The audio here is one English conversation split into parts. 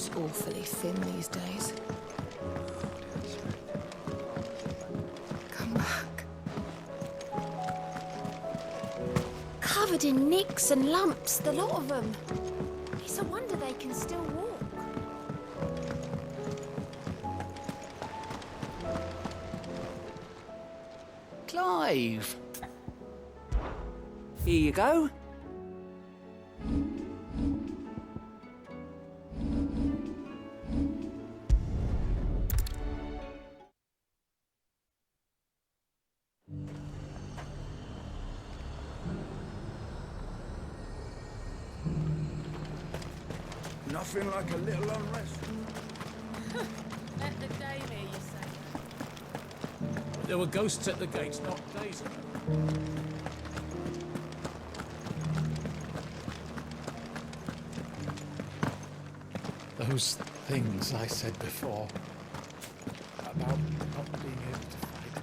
Who's awfully thin these days. Come back. Covered in nicks and lumps, the lot of them. It's a wonder they can still walk. Clive! Here you go. Nothing like a little unrest. Let the game hear you say that. There were ghosts at the gates not days ago. Those things I said before about not being able to fight.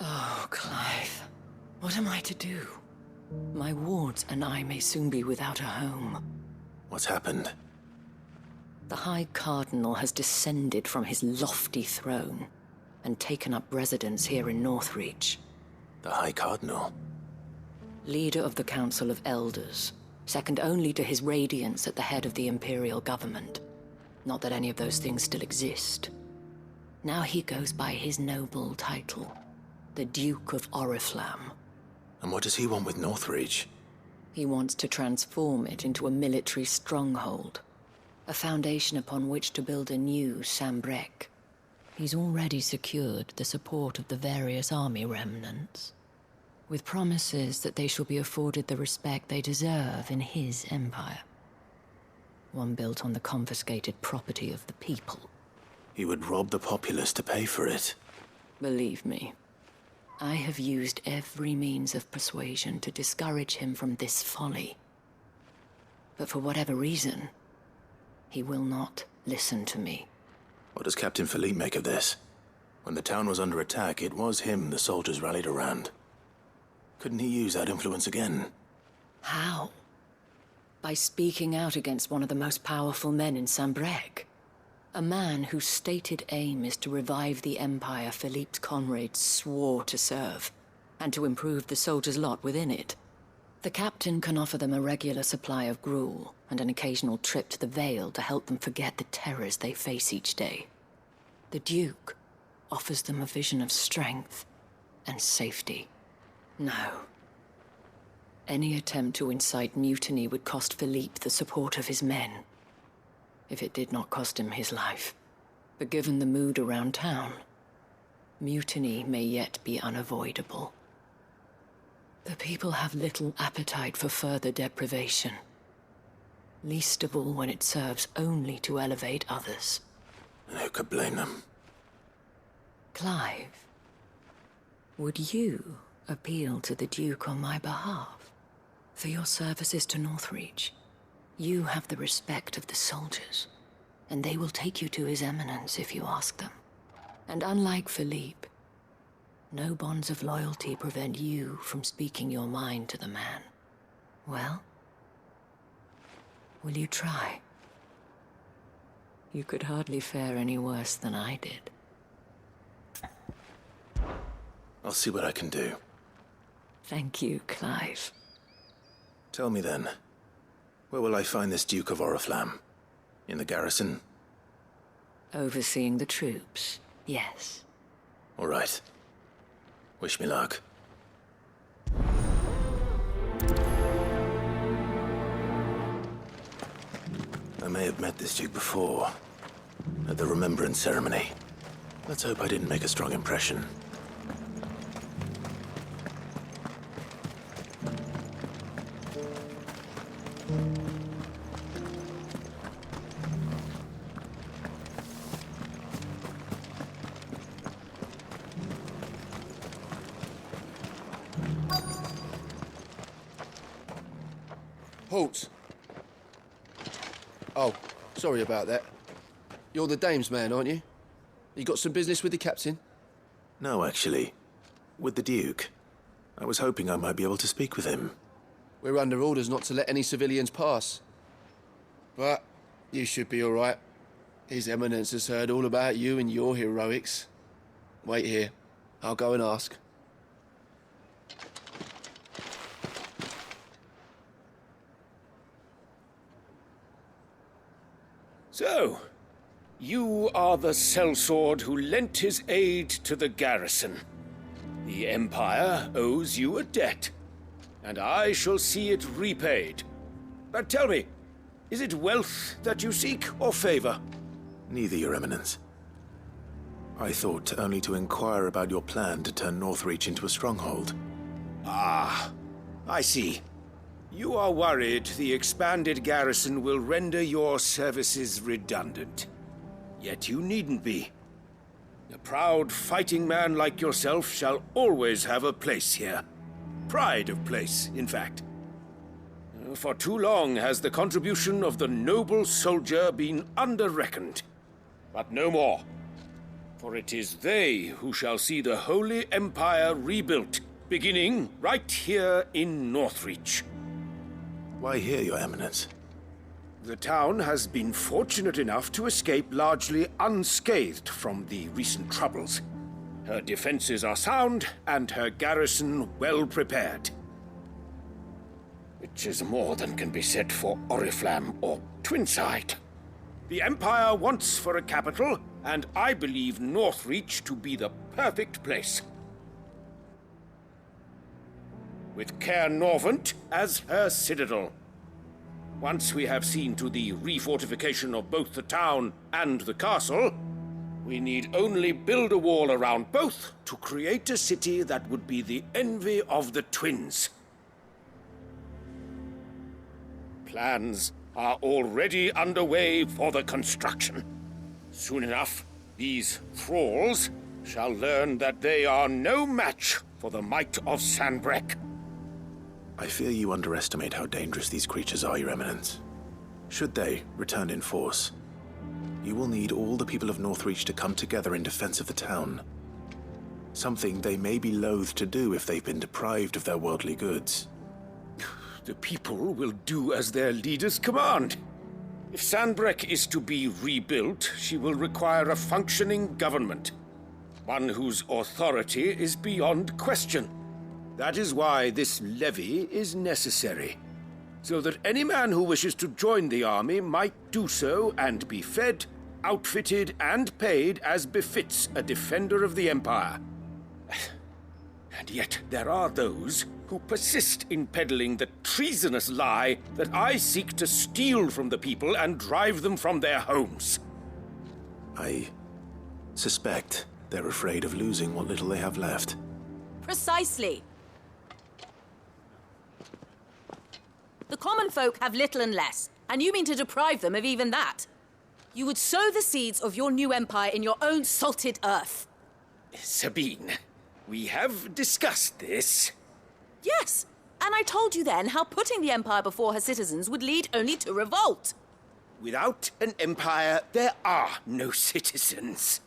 Oh, Clive. What am I to do? My wards and I may soon be without a home. What's happened? The High Cardinal has descended from his lofty throne and taken up residence here in Northreach. The High Cardinal? Leader of the Council of Elders, second only to his Radiance at the head of the Imperial government. Not that any of those things still exist. Now he goes by his noble title, the Duke of Oriflamme. And what does he want with Northreach? He wants to transform it into a military stronghold, a foundation upon which to build a new Sambrec. He's already secured the support of the various army remnants, with promises that they shall be afforded the respect they deserve in his empire. One built on the confiscated property of the people. He would rob the populace to pay for it. Believe me, I have used every means of persuasion to discourage him from this folly. But for whatever reason, he will not listen to me. What does Captain Philippe make of this? When the town was under attack, it was him the soldiers rallied around. Couldn't he use that influence again? How? By speaking out against one of the most powerful men in Sambrec. A man whose stated aim is to revive the empire Philippe's comrades swore to serve, and to improve the soldiers' lot within it. The captain can offer them a regular supply of gruel, and an occasional trip to the Vale to help them forget the terrors they face each day. The Duke offers them a vision of strength and safety. No. Any attempt to incite mutiny would cost Philippe the support of his men, if it did not cost him his life. But given the mood around town, mutiny may yet be unavoidable. The people have little appetite for further deprivation, least of all when it serves only to elevate others. And who could blame them? Clive, would you appeal to the Duke on my behalf? For your services to Northreach, you have the respect of the soldiers, and they will take you to His Eminence if you ask them. And unlike Philippe, no bonds of loyalty prevent you from speaking your mind to the man. Well, will you try? You could hardly fare any worse than I did. I'll see what I can do. Thank you, Clive. Tell me then, where will I find this Duke of Oriflamme? In the garrison? Overseeing the troops, yes. All right. Wish me luck. I may have met this Duke before, at the Remembrance Ceremony. Let's hope I didn't make a strong impression. Halt! Oh, sorry about that. You're the dame's man, aren't you? You got some business with the captain? No, actually. With the Duke. I was hoping I might be able to speak with him. We're under orders not to let any civilians pass. But you should be all right. His Eminence has heard all about you and your heroics. Wait here. I'll go and ask. So, you are the sellsword who lent his aid to the garrison. The Empire owes you a debt, and I shall see it repaid. But tell me, is it wealth that you seek, or favor? Neither, Your Eminence. I thought only to inquire about your plan to turn Northreach into a stronghold. Ah, I see. You are worried the expanded garrison will render your services redundant. Yet you needn't be. A proud fighting man like yourself shall always have a place here. Pride of place, in fact. For too long has the contribution of the noble soldier been under-reckoned. But no more. For it is they who shall see the Holy Empire rebuilt, beginning right here in Northreach. Why here, Your Eminence? The town has been fortunate enough to escape largely unscathed from the recent troubles. Her defenses are sound, and her garrison well prepared. Which is more than can be said for Oriflamme or Twinside. The Empire wants for a capital, and I believe Northreach to be the perfect place. With Caer Norvent as her citadel. Once we have seen to the refortification of both the town and the castle, we need only build a wall around both to create a city that would be the envy of the twins. Plans are already underway for the construction. Soon enough, these thralls shall learn that they are no match for the might of Sanbreque. I fear you underestimate how dangerous these creatures are, Your Eminence. Should they return in force, you will need all the people of Northreach to come together in defense of the town. Something they may be loath to do if they've been deprived of their worldly goods. The people will do as their leaders command. If Sanbreque is to be rebuilt, she will require a functioning government. One whose authority is beyond question. That is why this levy is necessary. So that any man who wishes to join the army might do so and be fed, outfitted, and paid as befits a defender of the Empire. And yet there are those who persist in peddling the treasonous lie that I seek to steal from the people and drive them from their homes. I suspect they're afraid of losing what little they have left. Precisely. The common folk have little and less, and you mean to deprive them of even that. You would sow the seeds of your new empire in your own salted earth. Sabine, we have discussed this. Yes, and I told you then how putting the empire before her citizens would lead only to revolt. Without an empire, there are no citizens.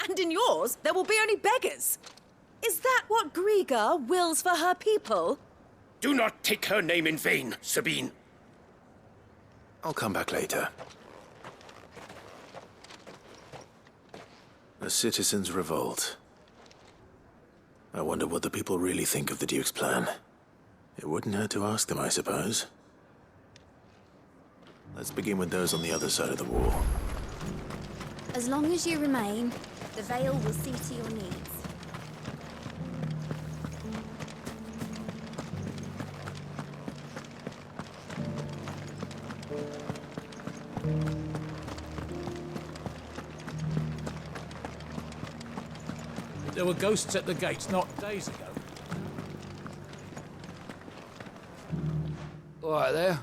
And in yours, there will be only beggars. Is that what Griga wills for her people? Do not take her name in vain, Sabine. I'll come back later. A citizens' revolt. I wonder what the people really think of the Duke's plan. It wouldn't hurt to ask them, I suppose. Let's begin with those on the other side of the wall. As long as you remain, the Veil will see to your needs. There were ghosts at the gates not days ago. All right there.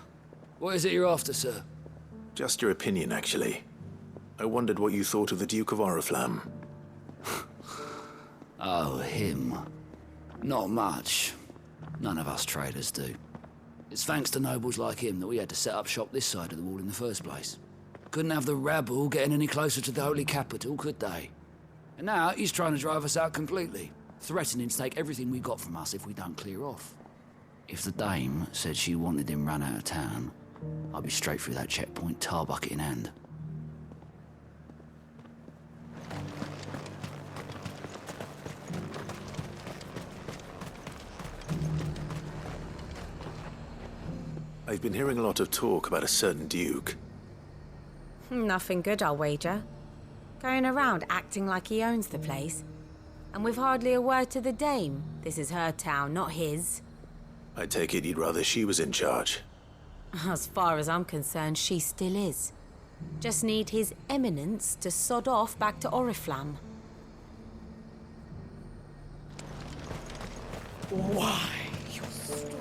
What is it you're after, sir? Just your opinion, actually. I wondered what you thought of the Duke of Oriflamme. Oh, him. Not much. None of us traders do. It's thanks to nobles like him that we had to set up shop this side of the wall in the first place. Couldn't have the rabble getting any closer to the holy capital, could they? And now he's trying to drive us out completely, threatening to take everything we got from us if we don't clear off. If the dame said she wanted him run out of town, I'd be straight through that checkpoint, tar bucket in hand. I've been hearing a lot of talk about a certain duke. Nothing good, I'll wager. Going around acting like he owns the place. And with hardly a word to the dame. This is her town, not his. I take it you'd rather she was in charge. As far as I'm concerned, she still is. Just need his eminence to sod off back to Oriflamme. Why, you stupid...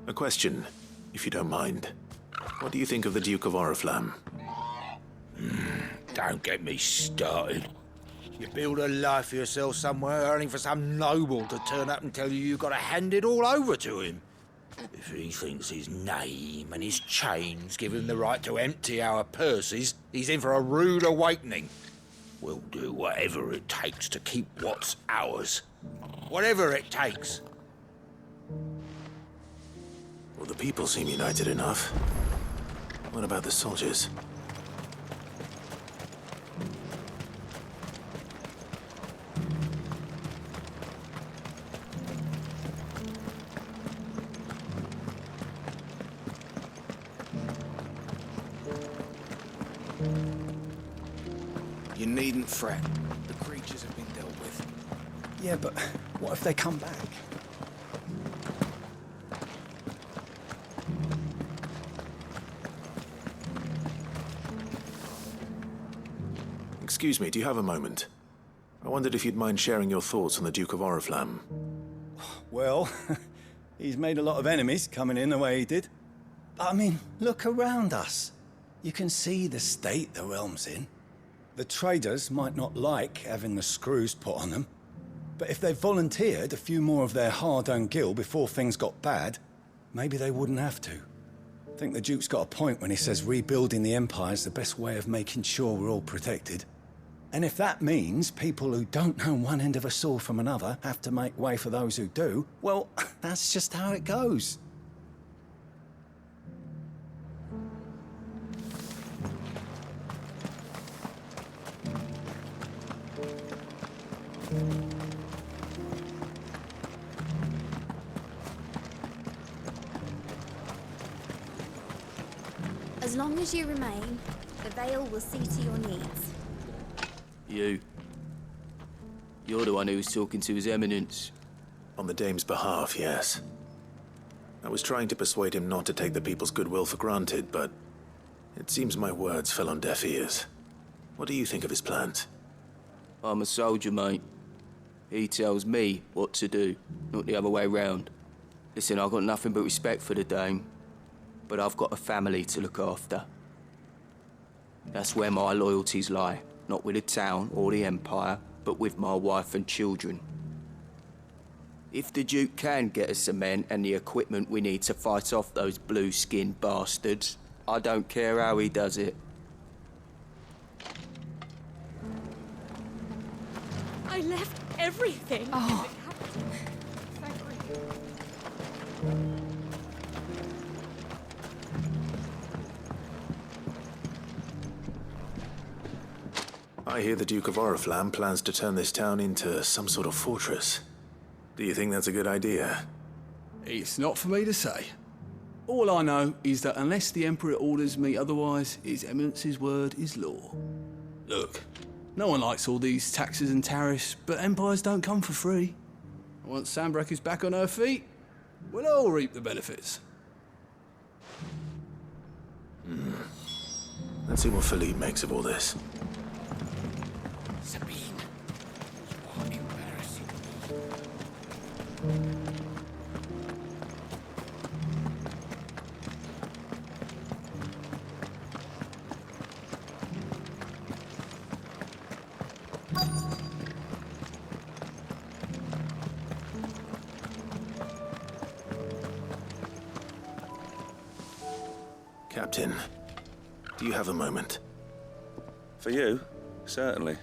A question, if you don't mind. What do you think of the Duke of Oriflamme? Don't get me started. You build a life for yourself somewhere, earning for some noble to turn up and tell you you've got to hand it all over to him. If he thinks his name and his chains give him the right to empty our purses, he's in for a rude awakening. We'll do whatever it takes to keep what's ours. Whatever it takes. Well, the people seem united enough. What about the soldiers? You needn't fret. The creatures have been dealt with. Yeah, but what if they come back? Excuse me, do you have a moment? I wondered if you'd mind sharing your thoughts on the Duke of Oriflamme. Well, he's made a lot of enemies coming in the way he did. But I mean, look around us. You can see the state the realm's in. The traders might not like having the screws put on them, but if they volunteered a few more of their hard-earned gil before things got bad, maybe they wouldn't have to. I think the Duke's got a point when he says rebuilding the Empire's the best way of making sure we're all protected. And if that means people who don't know one end of a sword from another have to make way for those who do, well, that's just how it goes. As long as you remain, the Veil will see to your needs. You're the one who was talking to His Eminence. On the dame's behalf, yes. I was trying to persuade him not to take the people's goodwill for granted, but it seems my words fell on deaf ears. What do you think of his plans? I'm a soldier, mate. He tells me what to do, not the other way round. Listen, I've got nothing but respect for the dame, but I've got a family to look after. That's where my loyalties lie, not with the town or the Empire, but with my wife and children. If the Duke can get us the men and the equipment we need to fight off those blue-skinned bastards, I don't care how he does it. I left everything. Oh. I hear the Duke of Oriflamme plans to turn this town into some sort of fortress. Do you think that's a good idea? It's not for me to say. All I know is that unless the Emperor orders me otherwise, His Eminence's word is law. Look, no one likes all these taxes and tariffs, but empires don't come for free. Once Sanbreque is back on her feet, we'll all reap the benefits. Let's see what Philippe makes of all this. Sabine, you are embarrassing me. Captain, do you have a moment? For you? Certainly.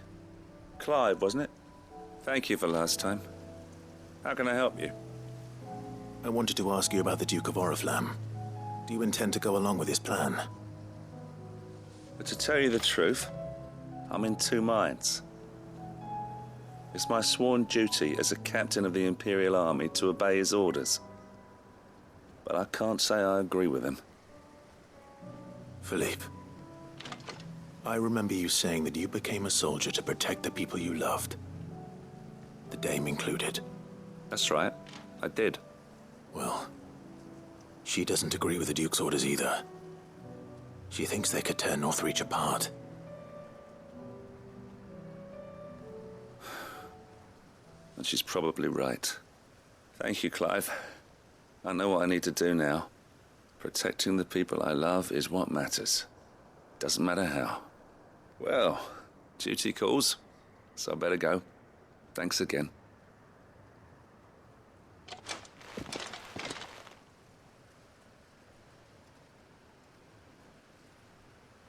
Clive, wasn't it? Thank you for last time. How can I help you? I wanted to ask you about the Duke of Oriflamme. Do you intend to go along with his plan? But to tell you the truth, I'm in two minds. It's my sworn duty as a captain of the Imperial Army to obey his orders. But I can't say I agree with him. Philippe, I remember you saying that you became a soldier to protect the people you loved. The Dame included. That's right, I did. Well, she doesn't agree with the Duke's orders either. She thinks they could tear Northreach apart. And she's probably right. Thank you, Clive. I know what I need to do now. Protecting the people I love is what matters. Doesn't matter how. Well, duty calls, so I better go. Thanks again.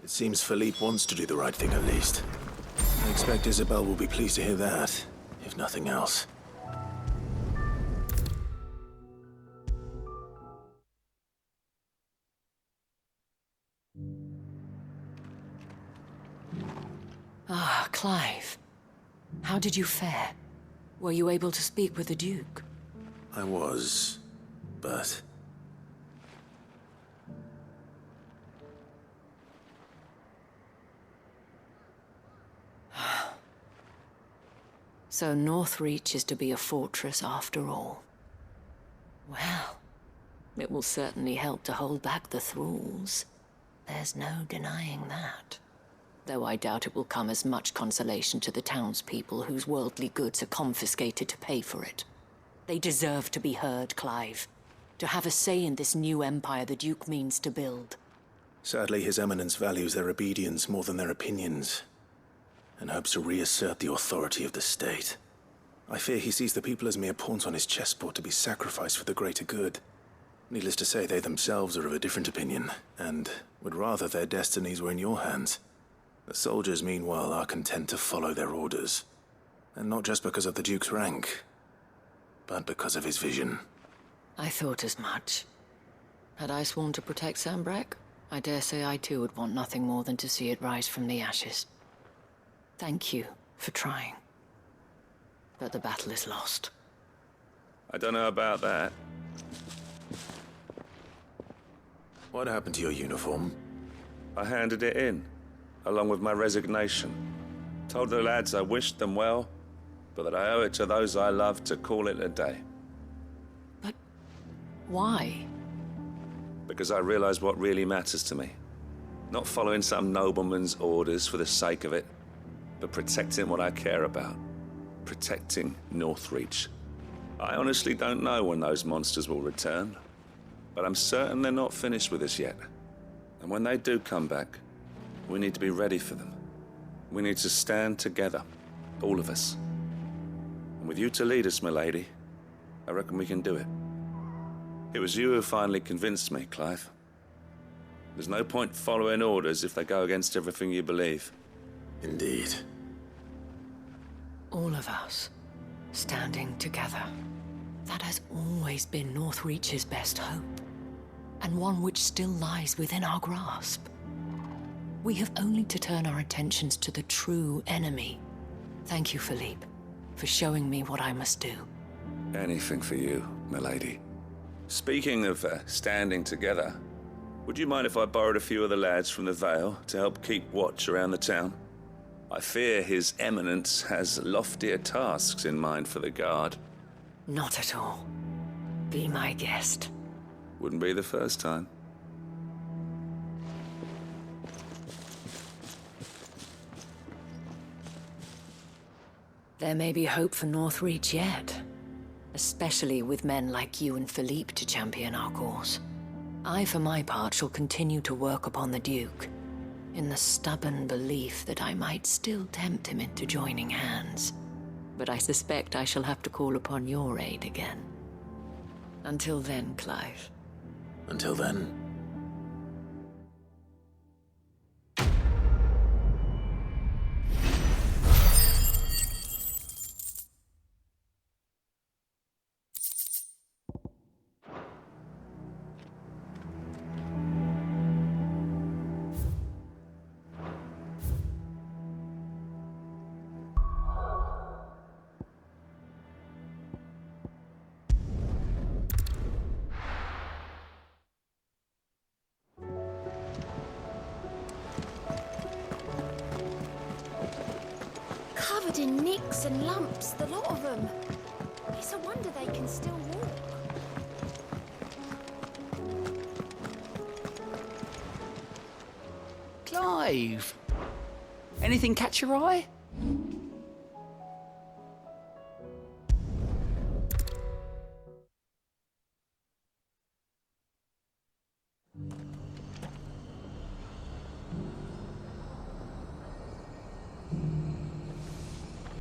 It seems Philippe wants to do the right thing at least. I expect Isabel will be pleased to hear that, if nothing else. Ah, Clive. How did you fare? Were you able to speak with the Duke? I was, but... So Northreach is to be a fortress after all. Well, it will certainly help to hold back the thralls. There's no denying that. Though I doubt it will come as much consolation to the townspeople whose worldly goods are confiscated to pay for it. They deserve to be heard, Clive. To have a say in this new empire the Duke means to build. Sadly, His Eminence values their obedience more than their opinions, and hopes to reassert the authority of the state. I fear he sees the people as mere pawns on his chessboard to be sacrificed for the greater good. Needless to say, they themselves are of a different opinion, and would rather their destinies were in your hands. The soldiers, meanwhile, are content to follow their orders. And not just because of the Duke's rank, but because of his vision. I thought as much. Had I sworn to protect Sanbreque, I dare say I too would want nothing more than to see it rise from the ashes. Thank you for trying. But the battle is lost. I don't know about that. What happened to your uniform? I handed it in, along with my resignation. Told the lads I wished them well, but that I owe it to those I love to call it a day. But why? Because I realized what really matters to me. Not following some nobleman's orders for the sake of it, but protecting what I care about. Protecting Northreach. I honestly don't know when those monsters will return, but I'm certain they're not finished with us yet. And when they do come back, we need to be ready for them. We need to stand together, all of us. And with you to lead us, milady, I reckon we can do it. It was you who finally convinced me, Clive. There's no point following orders if they go against everything you believe. Indeed. All of us, standing together. That has always been Northreach's best hope, and one which still lies within our grasp. We have only to turn our attentions to the true enemy. Thank you, Philippe, for showing me what I must do. Anything for you, milady. Speaking of standing together, would you mind if I borrowed a few of the lads from the Vale to help keep watch around the town? I fear His Eminence has loftier tasks in mind for the guard. Not at all. Be my guest. Wouldn't be the first time. There may be hope for Northreach yet. Especially with men like you and Philippe to champion our cause. I, for my part, shall continue to work upon the Duke, in the stubborn belief that I might still tempt him into joining hands. But I suspect I shall have to call upon your aid again. Until then, Clive. Until then. Covered in nicks and lumps, the lot of them. It's a wonder they can still walk. Clive! Anything catch your eye?